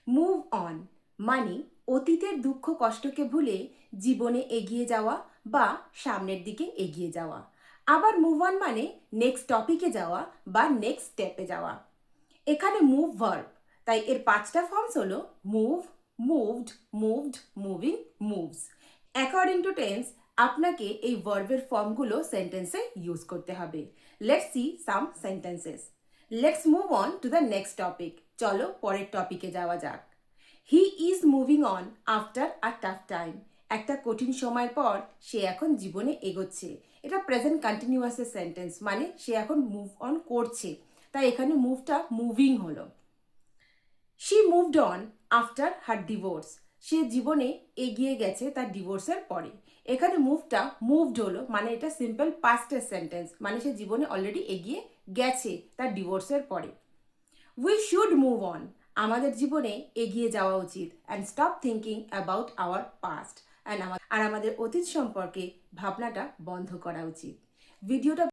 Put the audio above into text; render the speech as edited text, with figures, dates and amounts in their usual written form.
Move on মানে অতীতের দুঃখ কষ্টকে ভুলে জীবনে এগিয়ে যাওয়া বা সামনের দিকে এগিয়ে যাওয়া। আবার মুভ অন মানে নেক্সট টপিকে যাওয়া বা নেক্সট স্টেপে যাওয়া। এখানে মুভ ভার্ব, তাই এর 5টা ফর্মস হলো move, moved, moved, moving, moves. According to tense আপনাকে এই ভার্বের ফর্মগুলো সেন্টেন্সে ইউজ করতে হবে। Let's see some sentences. Let's move on to the next topic. চলো পরের টপিকে যাওয়া যাক। He is moving on after a tough time. একটা কঠিন সময়ের পর সে এখন জীবনে এগোচ্ছে। এটা প্রেজেন্ট কন্টিনিউয়াসের সেন্টেন্স, মানে সে এখন মুভ অন করছে, তাই এখানে মুভটা মুভিং হলো। She moved on after her divorce. সে জীবনে এগিয়ে গেছে তার ডিভোর্সের পরে। এখানে মুভটা মুভড হলো, মানে এটা সিম্পল পাস্টের সেন্টেন্স, মানে সে জীবনে অলরেডি এগিয়ে গেছে তার ডিভোর্সের পরে। We should move on. আমাদের জীবনে এগিয়ে যাওয়া উচিত। And stop thinking about our past. আর আমাদের অতীত সম্পর্কে ভাবনাটা বন্ধ করা উচিত। ভিডিওটা